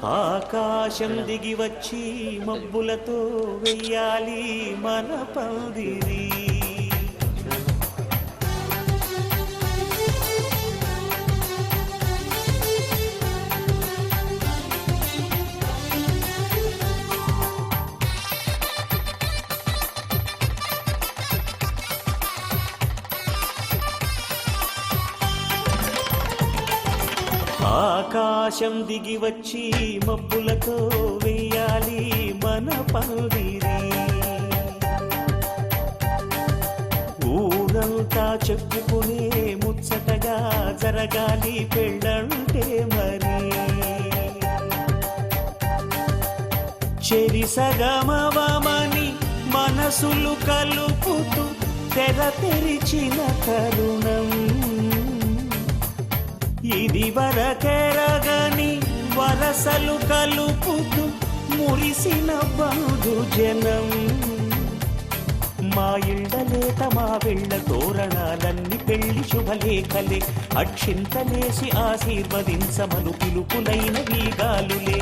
ఆకాశం దిగి వచ్చి మబ్బులతో వెయ్యాలి మన పందిరి. ఆకాశం దిగి వచ్చి మబ్బులతో వెయ్యాలి మన పందిరి. ఊరంతా చెప్పుకునే ముచ్చటగా జరగాలి పెళ్ళంటే మరి. చెరిసగమవమని మనసులు కలుపుతూ తెర తెరిచిన తరుణం. ఇది వరకెరగని వరసలు కలుపుతూ మురిసిన బంధుజనం. మా ఇళ్ళలేత మా వెళ్ళ తోరణాలన్నీ పెళ్లి శుభలేఖలే. అక్షింతలేసి ఆశీర్వదించమను పిలుపులైన వీగాలులే.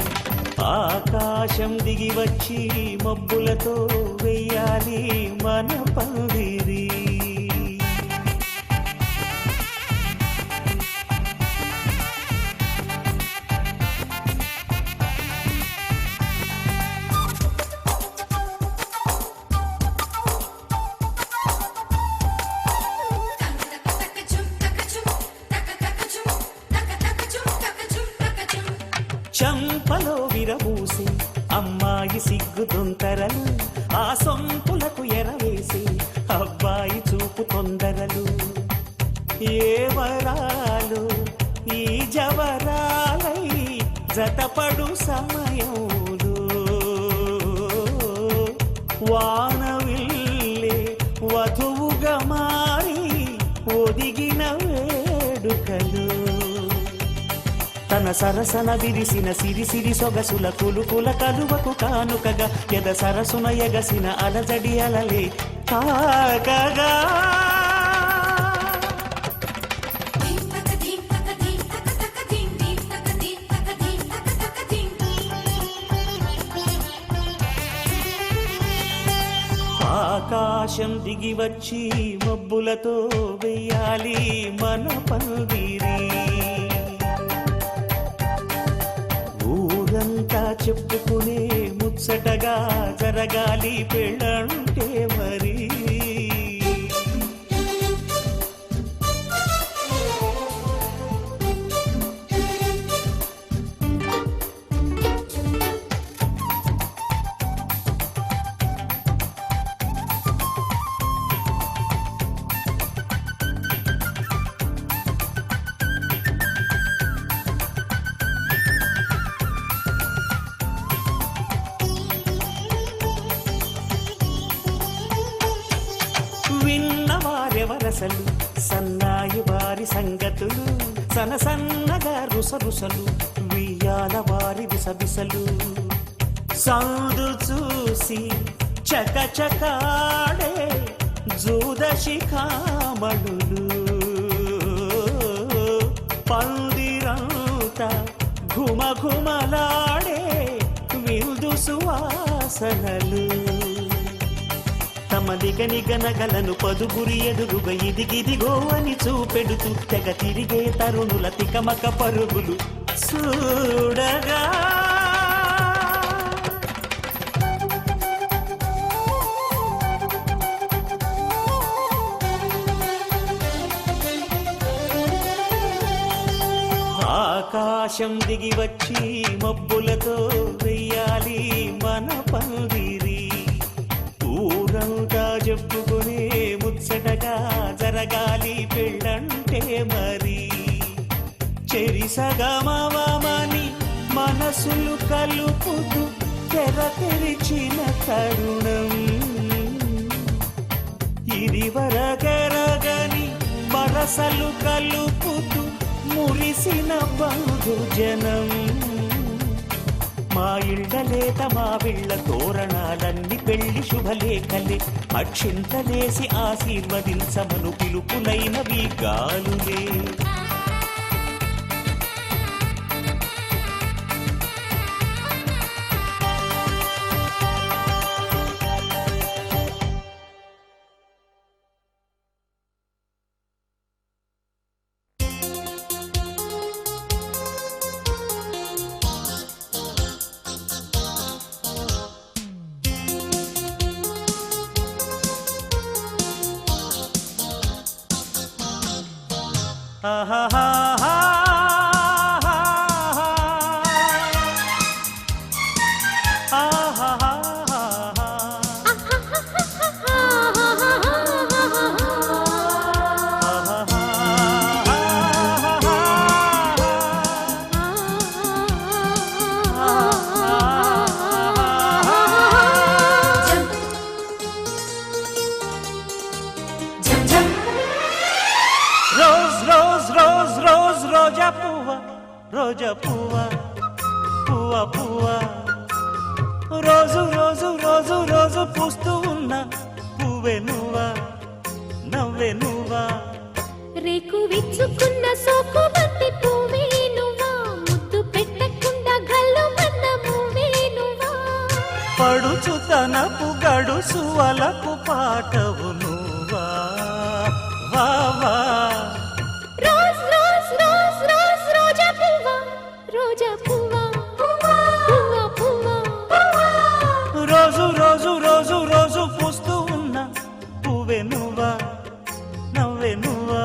ఆకాశం దిగి వచ్చి మబ్బులతో వెయ్యాలి మన పందిరి. చంపలో విరబూసి అమ్మాయి సిగ్గు తొందరలు. ఆ సొంపులకు ఎరవేసి అబ్బాయి చూపు తొందరలు. ఏ వరాలు ఈ జవరాలై జతపడు సమయంలో. వానవిల్లే వధువుగా మారి ఒదిగిన వేడుకలు. తన సరసన విరిసిన సిరిసిరి సొగసుల కులుకుల కలువకు కానుకగా ఎద సరసున ఎగసిన అలజడి అలలే తాకగా. ఆకాశం దిగి వచ్చి మబ్బులతో వెయ్యాలి మన పందిరి. ఊరంతా చెప్పుకునే ముచ్చటగా జరగాలి పెళ్ళంటే మరి. విన్నవారెవరసలు సన్నాయి వారి సంగతులు. సనసన్నగా రుసరుసలు వియ్యాల వారి విసబిసలు. సౌదు చూసి చకచకాడే జూదశిఖామణులు. పందిరంతా ఘుమఘుమలాడే విందు సువాసనలు. తమ నిగనిగనగలను పదుగురి ఎదురుగా ఇదిగిదిగో అని చూపెడుతూ తెగ తిరిగే తరుణుల తికమక పరుగులు చూడగా. ఆకాశం దిగి వచ్చి మబ్బులతో వెయ్యాలి మన పందిరి. ఊరంతా చెప్పుకునే ముచ్చటగా జరగాలి పెళ్ళంటే మరి. చెరిసగమవమని మనసులు కలుపుతూ తెర తెరిచిన తరుణం. ఇది వరకెరగని వరసలు కలుపుతూ మురిసిన బంధుజనం. మా ఇళ్ళలేత మా వెళ్ళ తోరణాలన్నీ పెళ్లి శుభలేఖలే. అక్షింతలేసి ఆశీర్వదించమను పిలుపులైనవి గాలులే. పువ్వే నువ్వా నవ్వే నువ్వా రేకు విచ్చుకున్న సోకు బంతి పువ్వే నువ్వా ముద్దు పెట్టకుండా గల్లు మన్న పువ్వే నువ్వా పడుచు తనపు గడుసు వలపు పాటవు నువ్వా వా వా రోజ్ రోజ్ రోజ్ రోజ్ రోజా పువ్వా రోజా పువ్వా పువ్వా పువ్వా రోజు రోజు రోజు రోజు పూస్తూ ఉన్న పువ్వే నువ్వా నవ్వే నువ్వా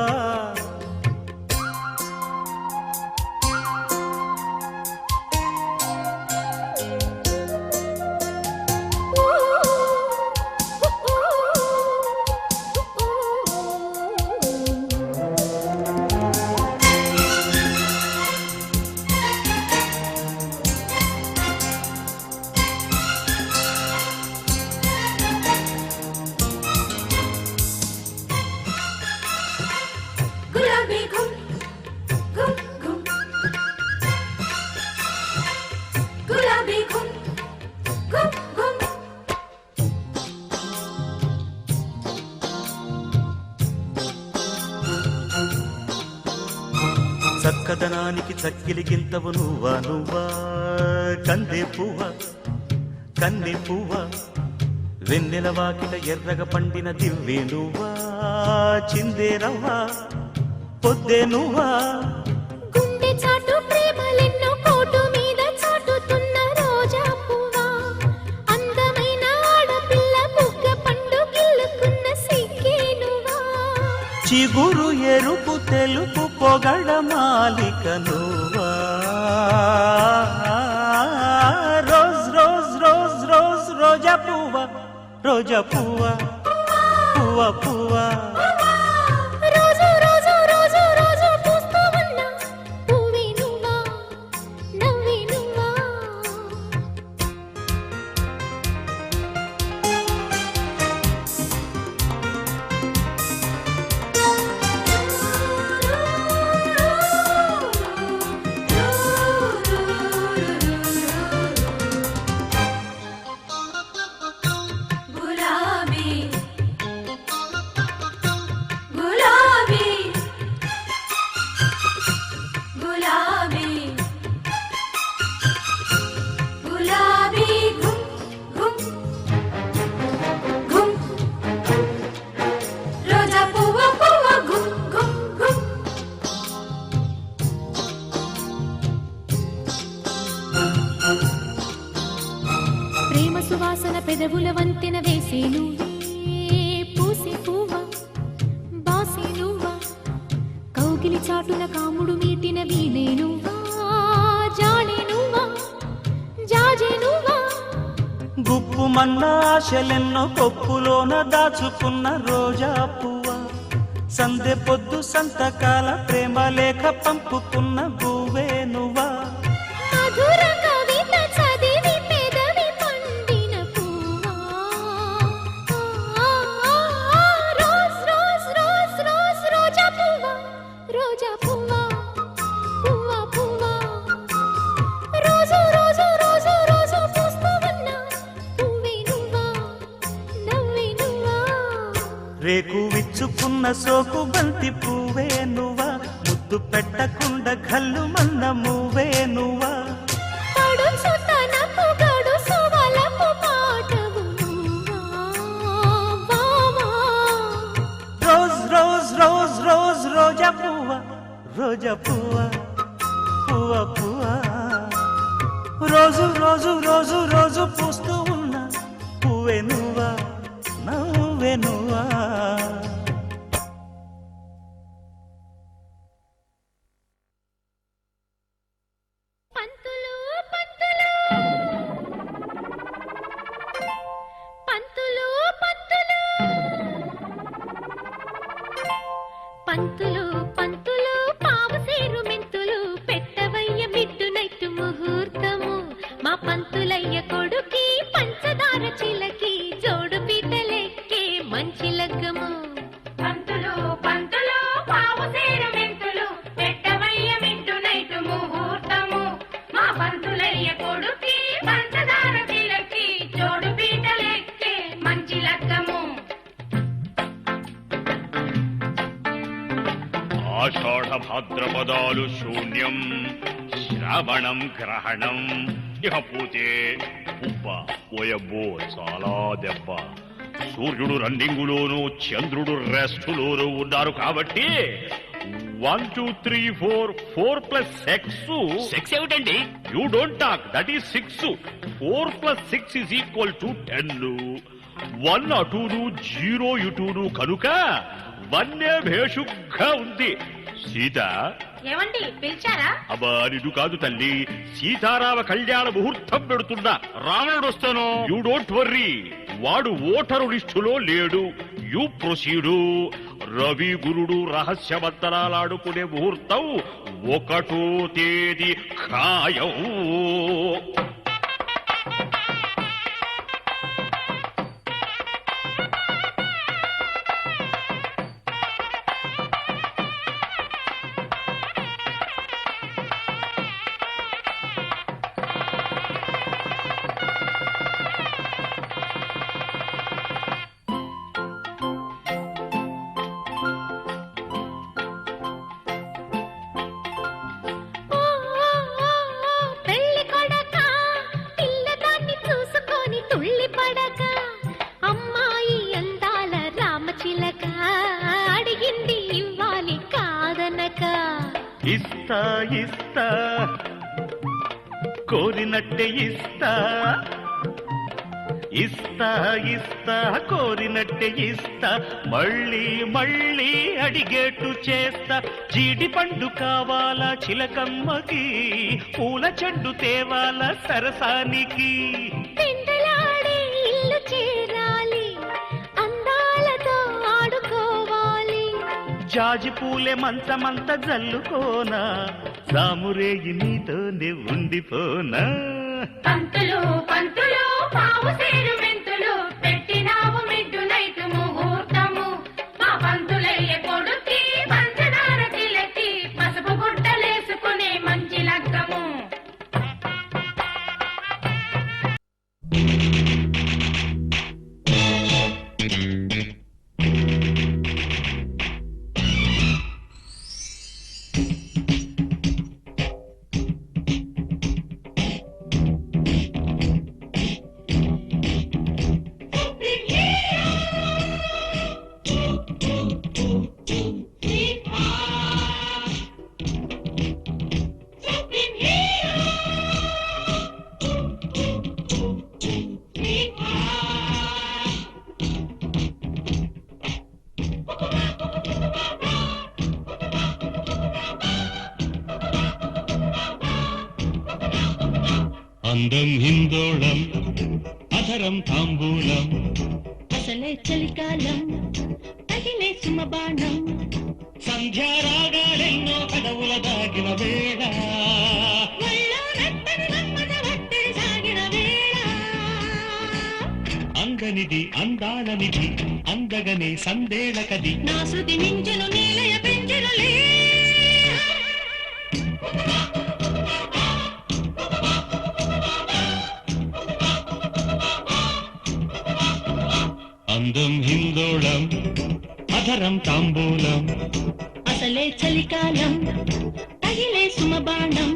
గులాబీ గుమ్ గుమ్ గుమ్ గులాబీ గుమ్ గుమ్ గుమ్ చక్కదనానికి చక్కిలి గింతవు నువ్వా నువ్వా కందే పువ్వా కన్నె పువ్వా వెన్నెల వాకిట ఎర్రగ పండిన దివ్వే నువ్వా చిందే రవ్వా పొద్దే నువ్వా గుండె చాటు ప్రేమలెన్నో కోటు మీద చాటుతున్న రోజా పువ్వా అందమైన ఆడపిల్ల బుగ్గ పండు గిల్లుకున్న సిగ్గే నువ్వా చిగురు ఎరుపు తెలుపు పొగడ మాలిక నువ్వా రోజ్ రోజ్ రోజ్ రోజ్ రోజా పువ్వా రోజా పువ్వా పువ్వా పువ్వా రోజు రోజు రోజు రోజు పూస్తూ ఉన్న పువ్వే నువ్వా నవ్వే నువ్వా గులాబీ గులాబీ గులాబీ గులాబీ గుమ్ గుమ్ గుమ్ రోజా పువ్వ పువ్వ గుమ్ గుమ్ గుమ్ ప్రేమ సువాసన పెదవుల వంతెన వేసే నువ్వే పూసే పువ్వా బాసే నువ్వా కౌగిలి చాటున కాముడు మీటిన వీణే నువ్వా జాడే నువ్వా జాజే నువ్వా గుప్పు మన్న ఆశలెన్నో కొప్పులోన దాచుకున్న రోజా పువ్వా సందె పొద్దు సంతకాల ప్రేమ లేఖ పంపుకున్న గువ్వే నువ్వా మధుర కవిత చదివి పెదవి పండిన పువ్వా రోజ్ రోజ్ రోజ్ రోజ్ రోజా పువ్వా రోజా పువ్వా పువ్వా పువ్వా రోజు రోజు రోజు రోజు పూస్తూ ఉన్న పువ్వే నువ్వా నవ్వే నువ్వా రేకు విచ్చుకున్న సోకు బంతి పువ్వే నువ్వా ముద్దు పెట్టకుండా గల్లు మన్న మువ్వే నువ్వా పడుచు తనపు గడుసు వలపు పాటవు నువ్వా బావా రోజ్ రోజ్ రోజ్ రోజ్ రోజా పువ్వా రోజా పువ్వా పువ్వా పువ్వా రోజు రోజు రోజు రోజు పూస్తూ ఉన్న పువ్వే నువ్వా నవ్వే నువ్వా పంతులు పంతులు పంతులు పంతులు పంతులు పంతులు పావసేరు మెంతులు పెట్టవయ్య మిడ్డునైట్ ముహూర్తము మా పంతులయ్య కొడుకి పంచదార చిలకి జోడు పీటలెక్కే మంచి లగ్గము పంతులు పంతులు పావసేరు మెంతులు పెట్టవయ్య మిడ్డునైట్ ముహూర్తము మా పంతులయ్య కొడుకి పంచదార చిలకి జోడు పీటలెక్కే మంచి లగ్గము భాద్రపదాలు శూన్యం, శ్రవణం గ్రహణం. ఇకపోతే ఉబ్బ ఓయబ్బో చాలా దెబ్బ. సూర్యుడు రన్నింగులోను, చంద్రుడు రెస్టులోను ఉన్నారు కాబట్టి 1 2 3 4 4 ప్లస్ 6 ఏమిటండి? You don't talk, that is 6. 4 plus 6 is equal to 10. 1 అటును 0 ఇటును కనుక 1 భేషుగ్గా ఉంది. సీత ఏమండి పిలిచారా? అబ్బా నిన్ను కాదు తల్లి, సీతారామ కళ్యాణ ముహూర్తం పెడుతున్నా. రావణుడు వస్తాను. యూ డోంట్ వర్రీ, వాడు ఓటరు లిస్టులో లేడు. యూ ప్రొసీడు. రవి గురుడు రహస్యవంతరాలాడుకునే ముహూర్తం 1వ తేదీ ఖాయం. పెళ్లి కొడక పిల్లదాన్ని చూసుకొని తుళ్ళి పడక, అమ్మాయి అందాల రామచిలక అడిగింది ఇవ్వాలి కాదనక. ఇస్తా ఇస్తా కోరినట్టే ఇస్తా, ఇస్తా ఇస్తా కోరినట్టే ఇస్తా, మళ్ళీ మళ్ళీ అడిగేట్టు చేస్తా. జీడి పండు కావాలా చిలకమ్మకి, పూల చెండు తేవాలా సరసానికి. పెందలాడే ఇల్లు చేరాలి, అందాలతో ఆడుకోవాలి. జాజి పూలే మంచమంత జల్లుకోనా, సామురేగి నీతోనే ఉండిపోనా. పంతులు పంతులు పావు సేరు మెంతులు పెట్టినావు మిడ్డు నైట్ ముహూర్తము. మా పంతులయ్య కొడుక్కి పంచదార చిలకి పసుపు గుడ్డలేసుకునే మంచి లగ్గము. అందం హిందోళం, అధరం తాంబూలం, అసలే చలికాలం తగిలే సుమబాణం. సంధ్యారాగాలెన్నో కడవుల దాగిన వేళ, అందనిది అందాలనిది అందగనే సందేళకది. నా శృతి మించును నీలయ పెంచునులే. అందం హిందోళం, అధరం తాంబూలం, అసలే చలికాలం తగిలే సుమబాణం.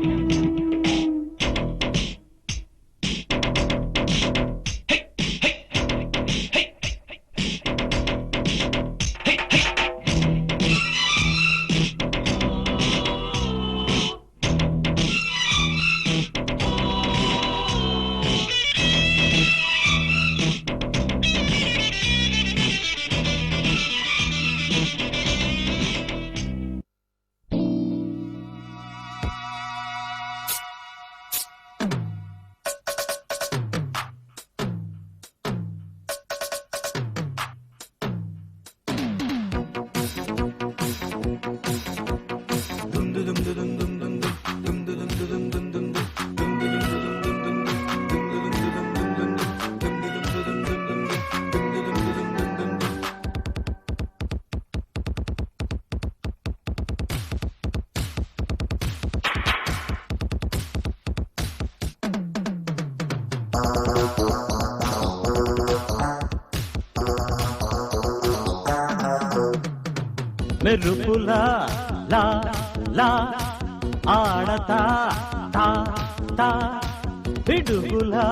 మెరుపులా లా లా ఆడతా తా తా పిడుగులా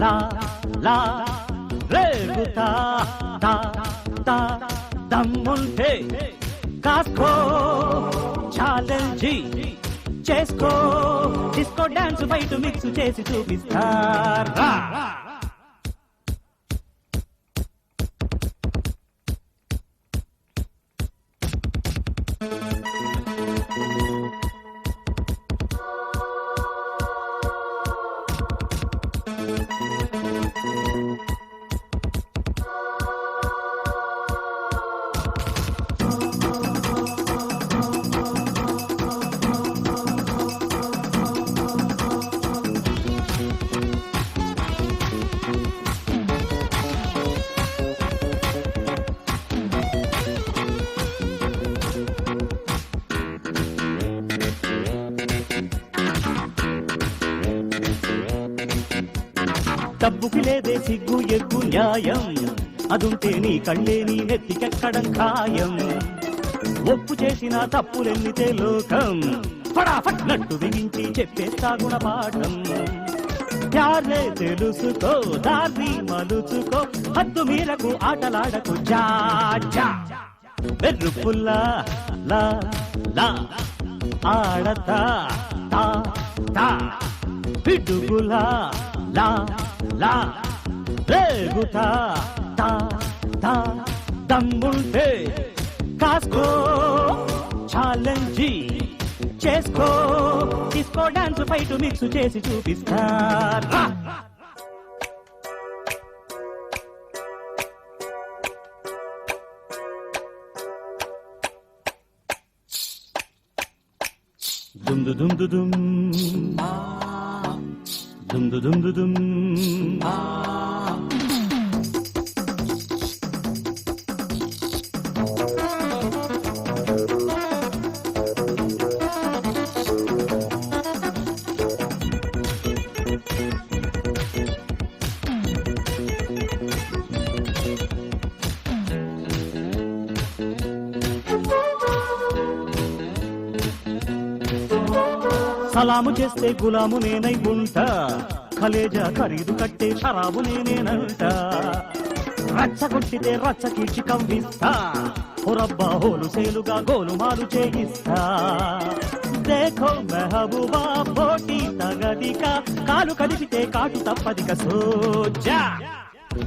లా లా రేగుతా తా తా దమ్ముంటే కాస్కో ఛాలెంజ్ చేసుకో డిస్కో డాన్స్ బయట మిక్స్ చేసి చూపిస్తారా డబ్బుకి లేదే సిగ్గు ఎగ్గు న్యాయం అదుంటే నీ కళ్ళే నీ నెత్తికెక్కడం ఖాయం ఒప్పు చేసిన తప్పులెన్నితే లోకం ఫటాఫట్ నట్టు బిగించి చెప్పేస్తా గుణపాఠం ప్యార్లే తెలుసుకో దారి మలుచుకో హద్దు మీరకు ఆటలాడకు జా జా వెర్రుపుల్లా లా లా ఆడతా తా తా పిడుగులా లా లా రేగుతా తా తా దమ్ముంటే కాస్కో ఛాలెంజ్ చేసుకో డిస్కో డాన్స్ ఫైట్ మిక్స్ చేసి చూపిస్తారా దుమ్ దుమ్ దుమ్ దుమ్ దుమ్ దుమ్ దుమ్ సలాము చేస్తే గులాము నేనై ఉంటా కలేజా ఖరీదు కట్టే షరాబు నేనేనంట రచ్చగొట్టితే రచ్చ కీర్చి కవ్విస్తా హోరబ్బా హోలు సేలుగా గోలుమాలు చేయిస్తా దేఖో మెహబూబా పోటీ తగదిక కాలు కలిపితే కాటు తప్పదిక సోజా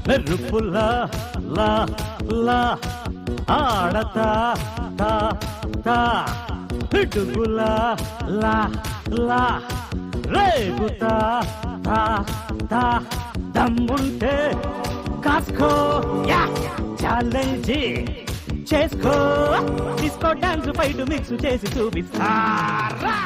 మెరుపుల్లా లా లా ఆడతా తా తా పిడుగులా లా లా రేగుతా తా తా దమ్ముంటే కాస్కో యా ఛాలెంజ్ చేసుకో డిస్కో డాన్స్ ఫైట్ మిక్స్ చేసి చూపిస్తారా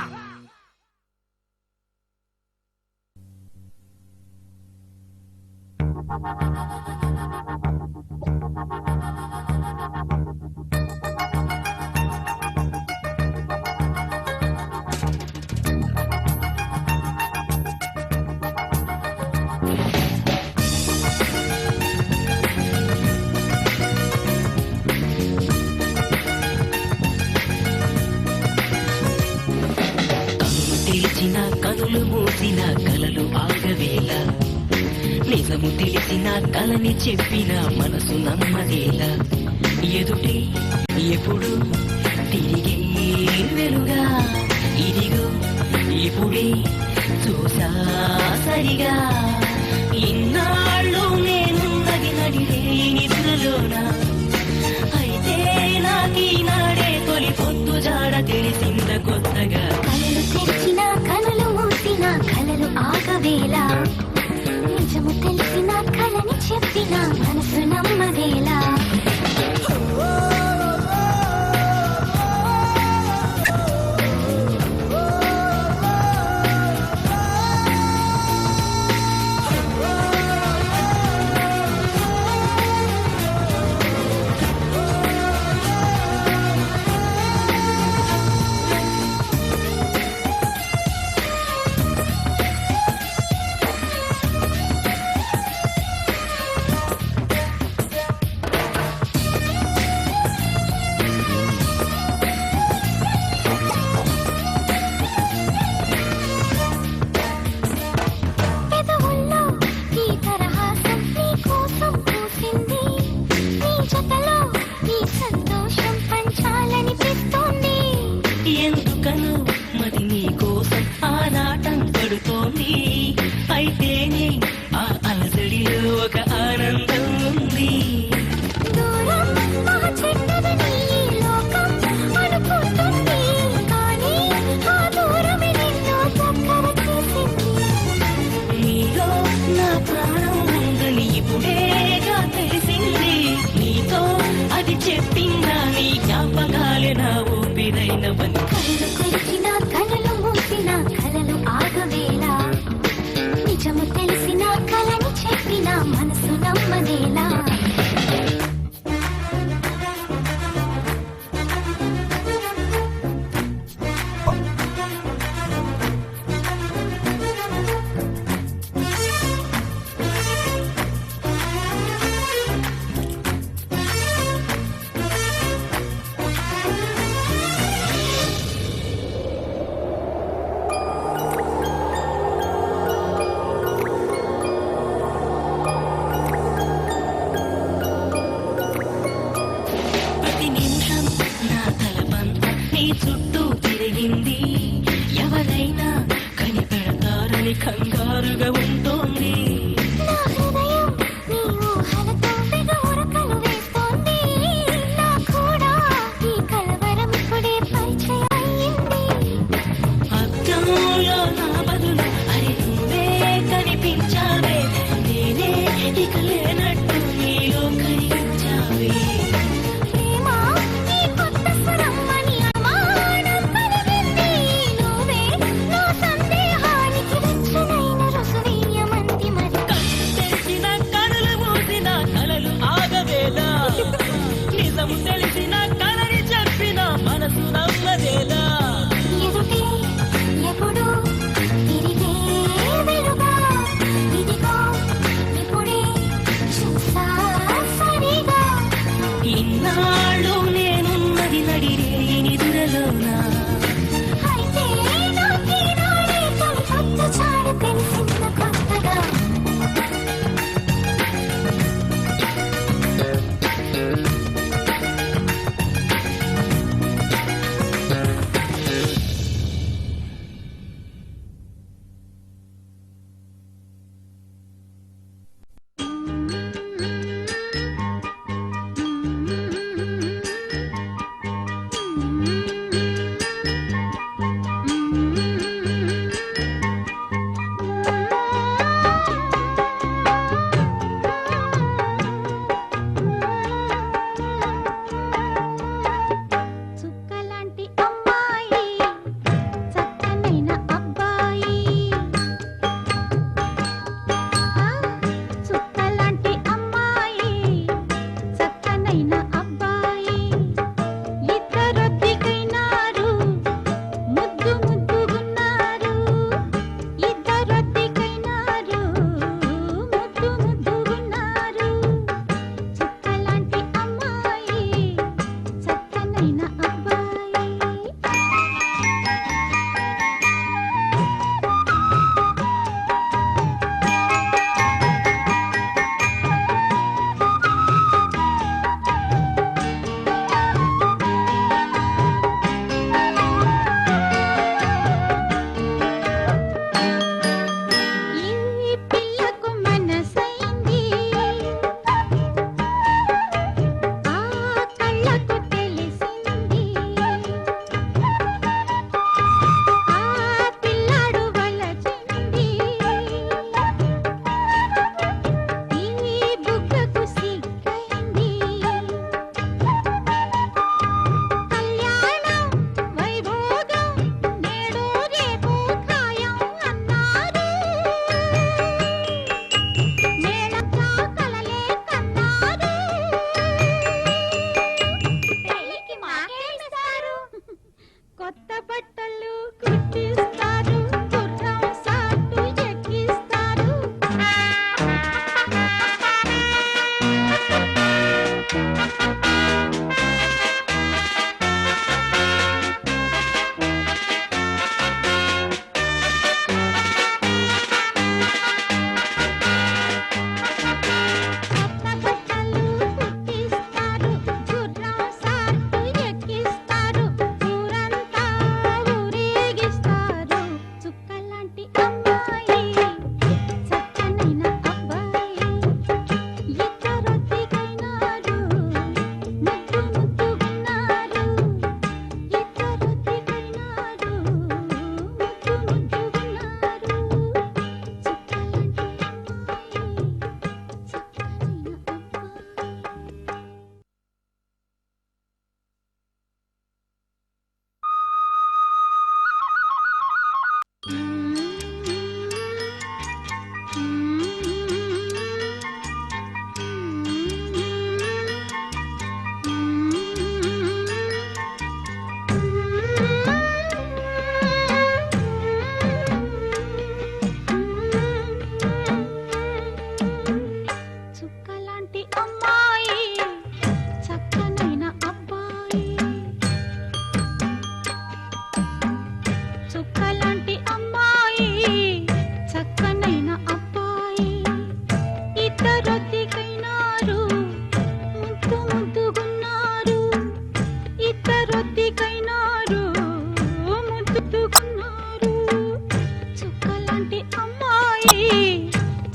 కనులు మూసిన కలలు ఆగవేళ నిజము తెలిసిన కలని చెప్పిన మనసు నమ్మదేలా ఎదుటే ఎప్పుడు తిరిగే వెలుగా ఇదిగో ఇప్పుడే చూసా సరిగా ఇన్నాళ్ళు నేనున్నది నడిరే నిద్రలోన అయితే నాకీనాడే తొలి పొద్దు జాడ తెలిసింద కొత్తగా కలలు తెరిచిన కనులు మూసిన కలలు ఆగవేలా నిజము తెలిసిన కలని చెప్పిన మనసు నమ్మదేలా నిజము తెలిసిన కలని చెప్పిన మనసు నమ్మదేలా ప్రతి నిమిషం నా తలపంత నీ చుట్టూ తిరిగింది ఎవరైనా కనిపెడతారని కంగారుగా ఉంటోంది నా హృదయం నీ ఊహలతో తెగ ఉరకలు వేస్తోంది నా కూడా ఈ కలవరం ఇప్పుడే పరిచయం అయ్యింది అద్దంలో నా బదులు అరే నువ్వే కనిపించావే నేనే ఇక లేనట్టు నీలో కనిపించావే ప్రేమ నీ కొత్త స్వరమ్మని అమానం కలిగింది నువ్వే నా సందేహానికి వెచ్చనైన రుసువీయమని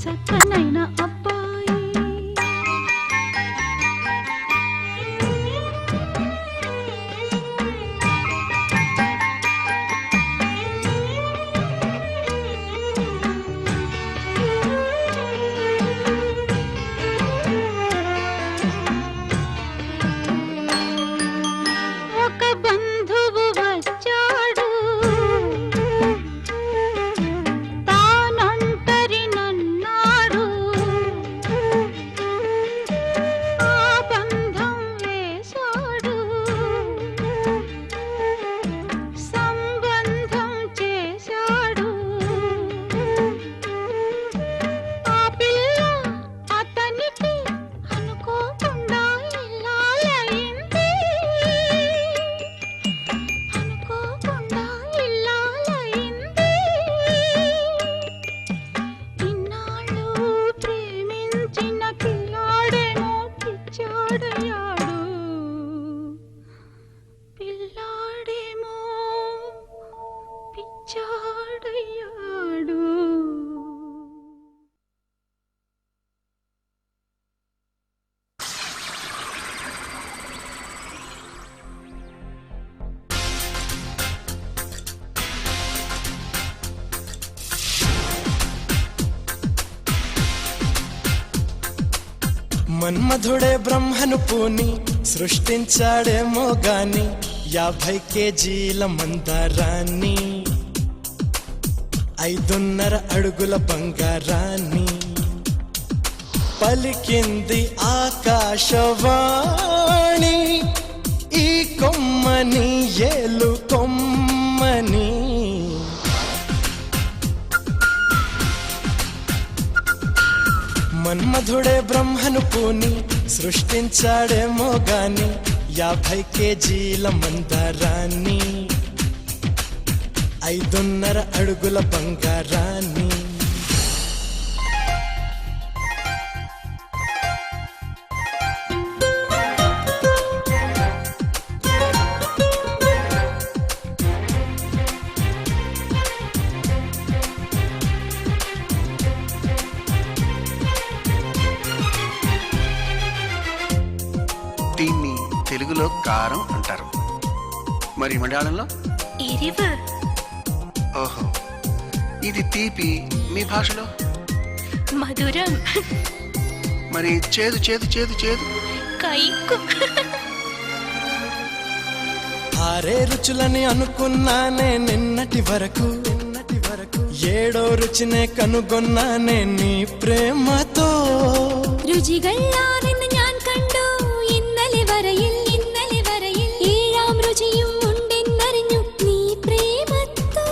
చక్కనైన అబ్బాయి. ఒక బంధువు వచ్చాడు, తానొంటరి నన్నాడు. ఆ బంధం వేశాడు, సంబంధం చేశాడు. ఆ పిల్ల అతనికి అనుకోకుండా ఇల్లాలైంది, అనుకోకుండా ఇల్లాలైంది. ఇన్నాళ్ళు ప్రేమించిన పిల్లాడేమో పిచ్చాడయ్యాడు, పిల్లాడేమో పిచ్చాడయ్యాడు. మన్మధుడే బ్రహ్మను పూని సృష్టించాడేమో గాని 50 కేజీల మందారాన్ని, 5.5 అడుగుల బంగారాన్ని. పలికింది ఆకాశవాణి, ఈ కొమ్మని ఏలు కొమ్మని. మన్మధుడే బ్రహ్మను పూని సృష్టించాడేమో గాని 50 కేజీల మందారాన్ని, 5.5 అడుగుల బంగారాన్ని. దీన్ని తెలుగులో కారం అంటారు, మరి మలయాళంలో ఎరివు. ఓహో. ఇది తీపి మీ భాషలో, మధురం. మరి చేదు చేదు చేదు చేదు కైకు. 6 రుచులని అనుకున్నానే నిన్నటి వరకు, 7వ రుచినే కనుగొన్నానే నీ ప్రేమతో. രുചികളാണെന്ന് ഞാൻ കണ്ടു ഇന്നലെ വരയിൽ, ഇന്നലെ വരയിൽ 7ാം രുചിയും ഉണ്ടെന്നറിഞ്ഞു നീ പ്രേമത്തോ.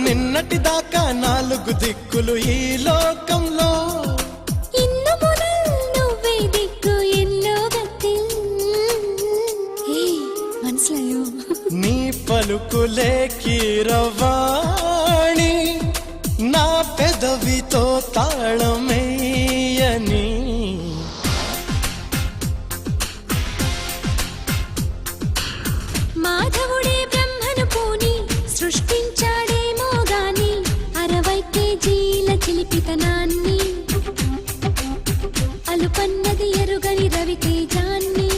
నిన్నటి దాకా 4 దిక్కులు ఈ లోకంలో, ഇന്നു മുതൽ నువ్వే దిక్కు ఎన్ లోകത്തിൽ. മനസ്സിലായോ? నీ పలుకులే కీరవాణి, నా పెదవితో తాళమేయని. మాధవుడే బ్రహ్మను పూని సృష్టించాడేమో గాని 60 కేజీల చిలిపితనాన్ని, అలుపన్నది ఎరుగని రవితేజాన్ని.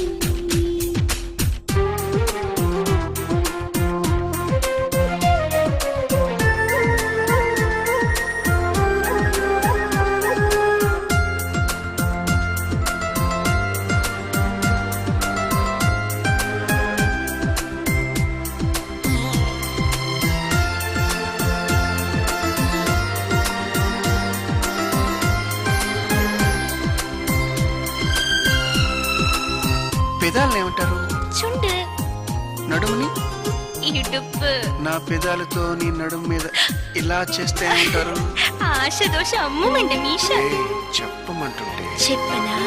పెదాలను ఏమంటారు? చుండు. నడుముని? ఇడుపు. నా పెదాలతో నీ నడుము మీద ఇలా చేస్తే ఏమంటారు? ఆశ దోష అమ్ముమంట మీష. చెప్పమంటుంటే చెప్పనా?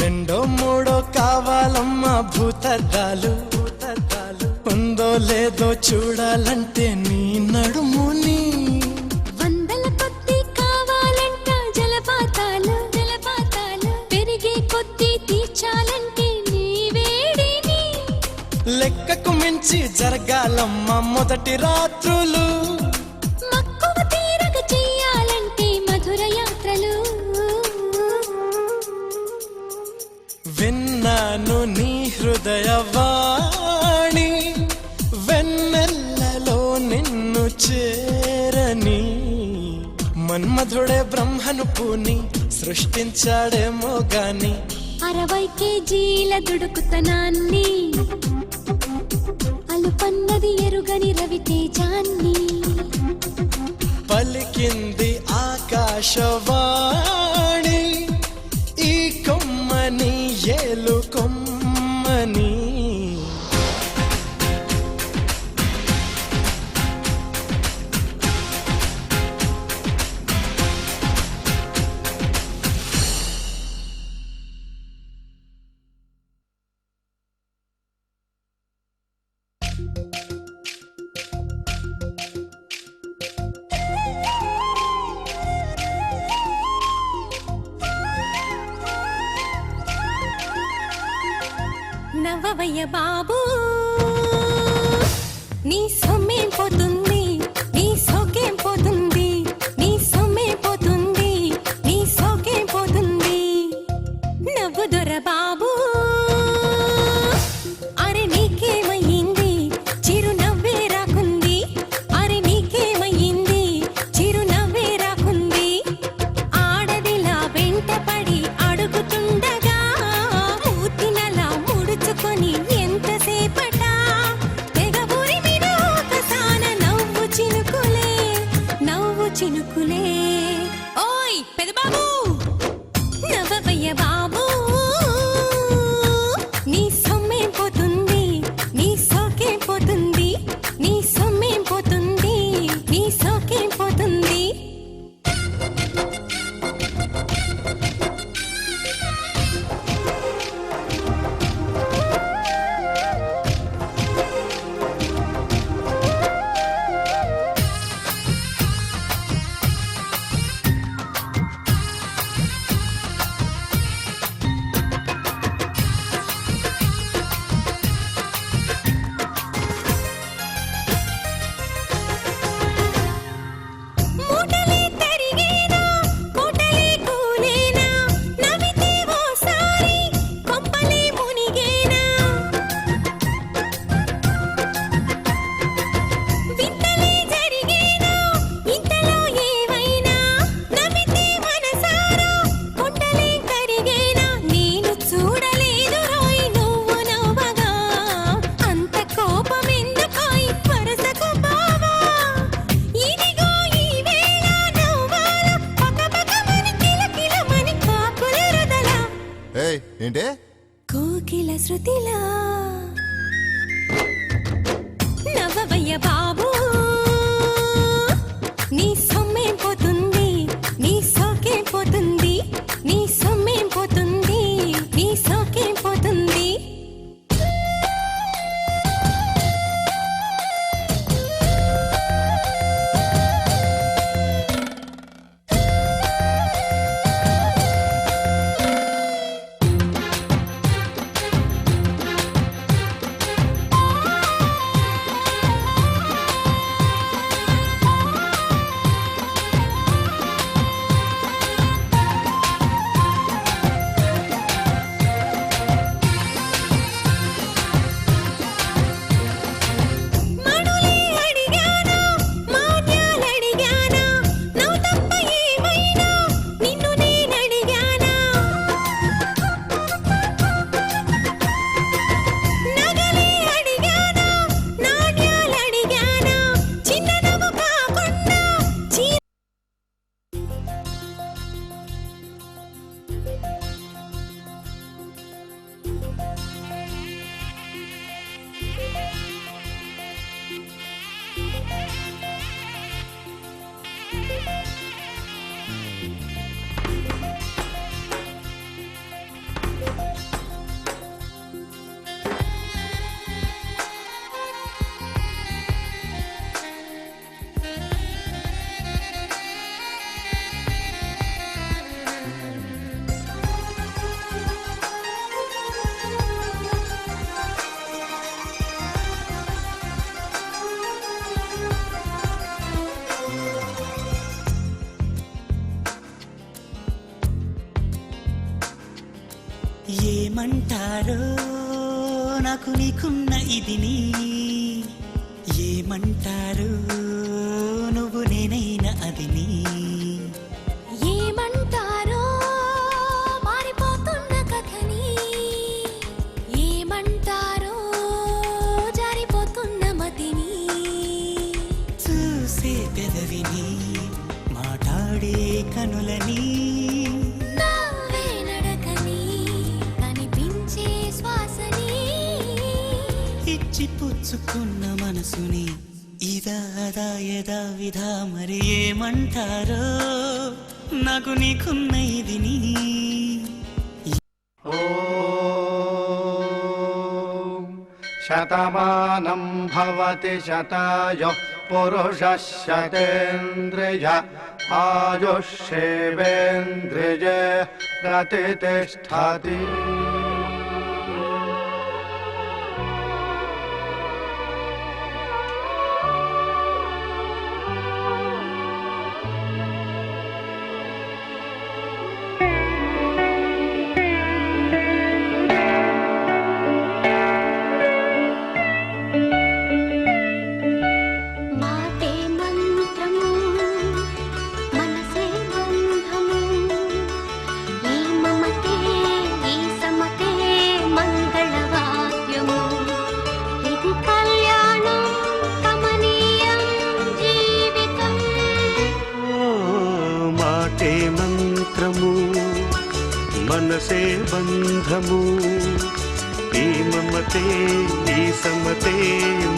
2, 3 కావాలమ్మా భూతద్దాలు, ఉందో లేదో చూడాలంటే నీ నడుముని. 100ల కొద్ది కావాలంట జలపాతాలు, జలపాతాలు పెరిగే కొద్ది తీర్చాలంటే నీ వేడిని. లెక్కకు మించి జరగాలమ్మా మొదటి రాత్రులు, మక్కువ తీరగ చెయ్యాలంటే మధుర మధుడే బ్రహ్మను పూని సృష్టించాడేమో గాని 60 కేజీల దుడుకుతనాన్ని అలుపన్నది ఎరుగని రవితేజాన్ని పలికింది ఆకాశవాణి ఈ కొమ్మని ఏలు కొమ్మని నవ్వవయ్య బాబు నీ సొమ్మేం పోతుంది నీ సోకేం పోతుంది నీ సొమ్మేం పోతుంది నీ సోకేం పోతుంది నవ్వు దొర బాబు అరే నీకేమయ్యింది చిరు నవ్వే రాకుంది అరే నీకేమయ్యింది చిరు నవ్వే రాకుంది ఆడదిలా వెంటపడి అడుగుతుండగా మూతినలా ముడుచుకొని ఎంతసేపట తెగ ఉరిమిన ఒకసాన నవ్వు చినుకులే ఓయ్ పెదబాబు నవ్వవయ్య బాబు నీ సొమ్మేం పోతుంది నీ సోకేం పోతుంది నీ సొమ్మేం పోతుంది నీ సోకేం పోతుంది మూటలే తరిగేనా కోటలే కూలేనా నవ్వితే ఓసారి కొంపలే మునిగేనా వింతలే జరిగేనా ఇంతలో ఏమైనా నవ్వితే మనసారా కొండలే కరిగేనా నేను చూడలేదు రోయ్ నువ్వు నవ్వగా అంత కోపమెందుకోయ్ వరసకు బావా ఇదిగో ఈ వేళ నవ్వాల పకపకమని కిలకిలమని కాకుల రుదల ఏయ్ ఏంటే కోకిల శృతిలా నవ్వవయ్య బాబు నీ సొమ్మేం పోతుంది నీ సోకేం పోతుంది నీ సొమ్మేం పోతుంది నీ సోకేం పోతుంది మణులే అడిగానా మాన్యాలడిగానా నవ్వు తప్ప ఏమైనా నిన్ను నేనడిగానా నగలే అడిగానా నాణ్యాలడిగానా చిన్న నవ్వు కాకుండా ఏమంటారో నాకు నీకున్న ఇదిని ఏమంటారు నువ్వు నేనైనా అదిని కనబడే కనులని నవ్వే నడకని కనిపించే శ్వాసని ఇచ్చి పుచ్చుకున్న మనసుని ఇదా అదా యదా విధా మరి ఏమంటారో నాకు నీకున్న ఇది నీ శతమానం భవతి శతాయుః పురుషः శతేంద్రియ ఆయుష్యేవేంద్రియే ప్రతిష్టతి. మాటే మంత్రము మనసే బంధము ఈ మమతే ఈ సమతే మంగళవాద్యము ఇది కళ్యాణం కమనీయం జీవితం. మాటే మంత్రము మనసే బంధము ఈ మమతే ఈ సమతే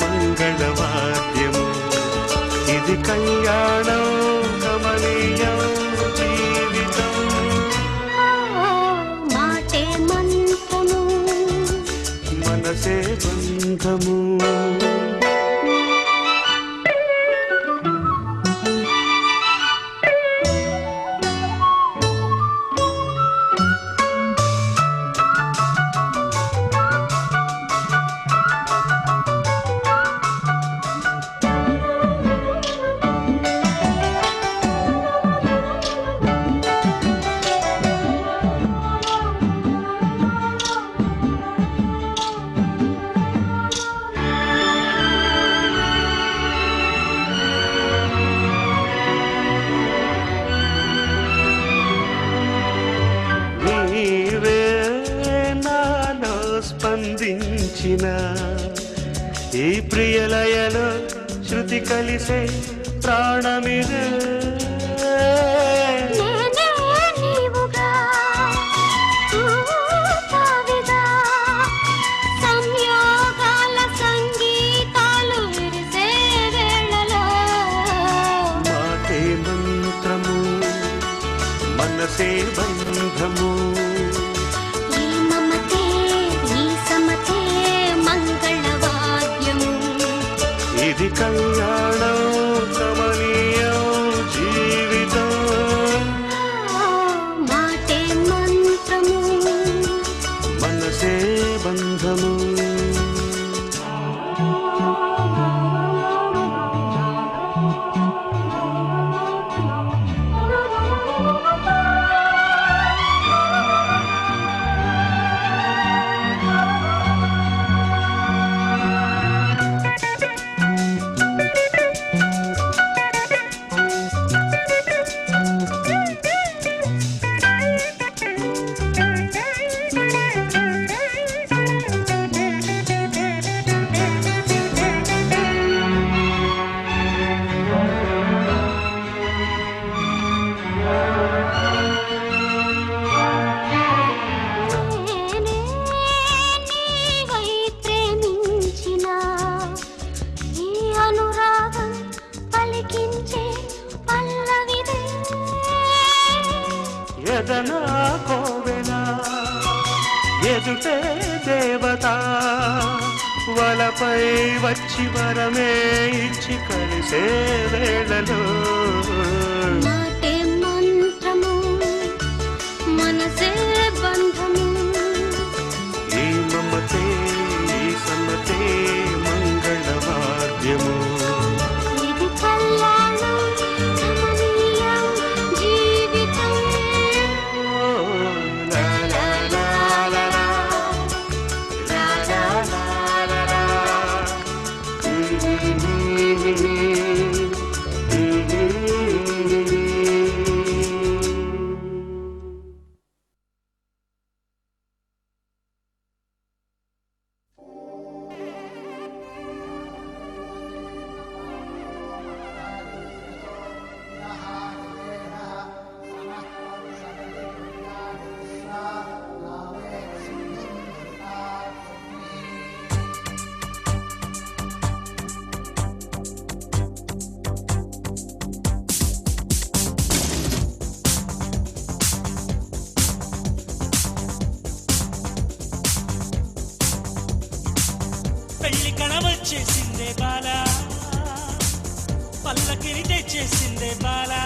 మంగళవాద్యము ఇది కళ్యాణం కమనీయం జీవితం. మాటే మంత్రము మనసే బంధము నీవే నాలో స్పందించిన ఈ ప్రియలయలో శృతి కలిసే ప్రాణమిదే. నేనే నీవుగా తావిగా సంయోగాల సంగీతాలు విరిసే వేళలో మాటే మంత్రము మనసే బంధము ఈ మమతే ఈ సమతే మంగళవాద్యము ఇది కళ్యాణం కమనీయం జీవితం. మాటే మంత్రము మనసే బంధము నేనే నీవై ప్రేమించిన ఈ అనురాగం పలికించే పల్లవిదే. ఎదనా కోవెల ఎదుటే దేవత వలపై వచ్చి వరమే ఇచ్చి కలిసే వేళలో మాటే మంత్రము మనసే బంధము ఈ మమతే ఈ సమతే మంగళవాద్యము ఇది కళ్యాణం కమనీయం జీవితం. లా లా లా లా లా. లా లా లా లా లా. బాలా పల్లకిని తెచ్చేసిందే బాలా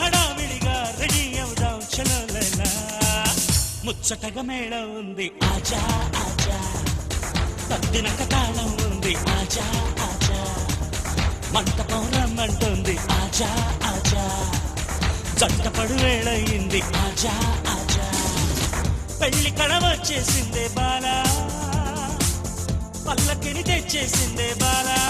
హడావిడిగా రెడీ అవుదాం చలో లైలా ముచ్చటగా మేళ ఉంది ఆజా ఆజా తద్దినక తాళం ఉంది ఆజా ఆజా మంటపం రమ్మంటుంది ఆజా ఆజా జంటపడు వేళయింది ఆజా ఆజా పెళ్లి కడ వచ్చేసిందే బాలా పల్లకిని తెచ్చేసిందే బాలా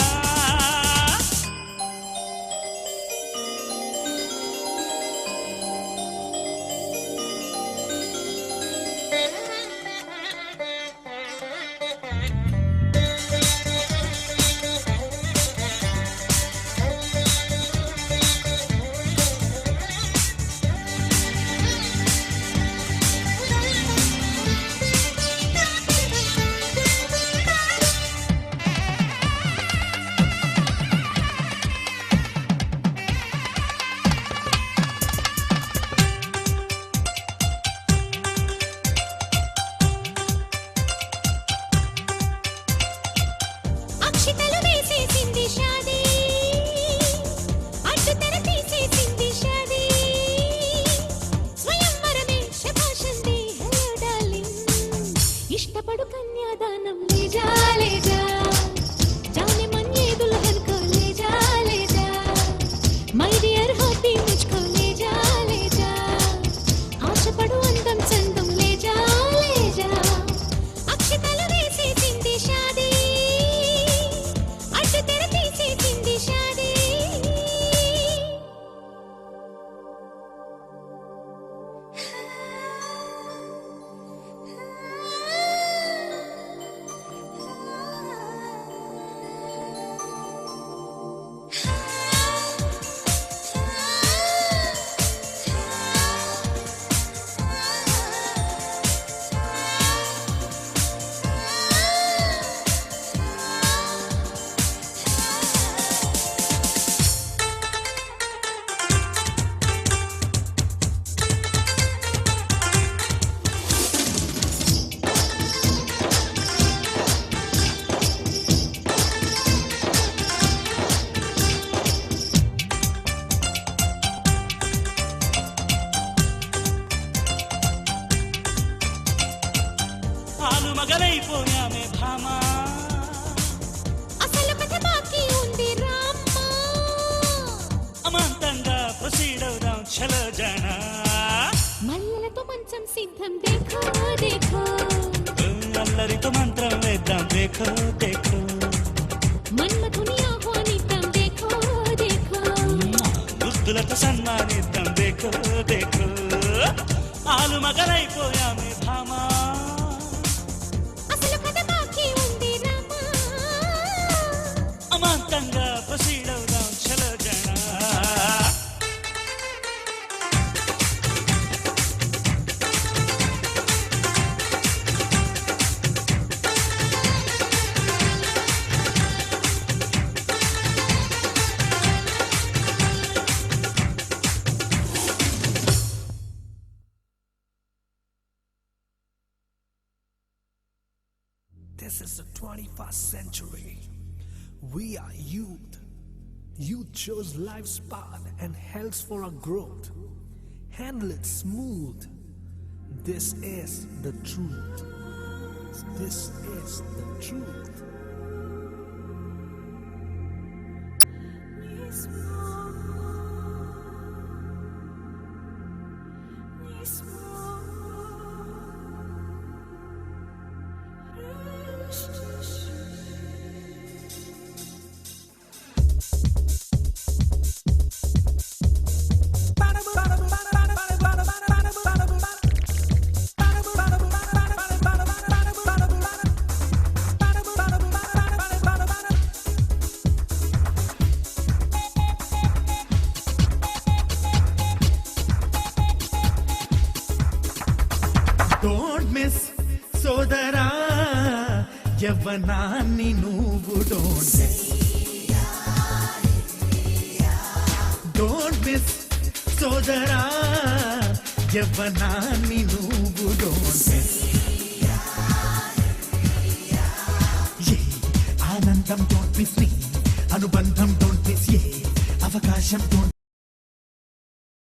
అక్షితలు వేసేసింది షాదీ అడ్డు తెర తీసేసింది షాదీ స్వయంవరమే శభాషంది హలో డార్లింగ్ ఇష్టపడు కన్యాదానం లేజా లేజా जाने मन ये दुल्हन को ले जा माय डियर होती मुझको ले जा ఆశపడు అందం చందం ले जा అక్షితలు వేసేసింది షాదీ అడ్డు తెర తీసేసింది షాదీ ఆలు మగలైపోయామే భామా అసలు కథ బాకీ ఉంది రామ్మా అమాంతంగా ప్రొసీడ్ అవుదాం చలో జానా మల్లెలతో మంచం సిద్ధం దేఖో దేఖో అల్లరితో మంత్రం వేద్దాం దేఖో దేఖో మన్మథుని ఆహ్వానిద్దాం దేఖో దేఖో దుస్తులతో సన్మానిద్దాం దేఖో దేఖో ఆలు మగలైపోయామే భామా అసలు కథ బాకీ ఉంది రామా అమాంతంగా ప్రొసీడ్ అవుదాం చలో జానా This is the 21st century. We are youth. Youth chose life's path and health for our growth. Handle it smooth. This is the truth. This is the truth. Don't miss సోదరా యవ్వనాన్ని నువ్వు don't miss సోదరా యవ్వనాన్ని నువ్వు don't miss ఏ నిమిషం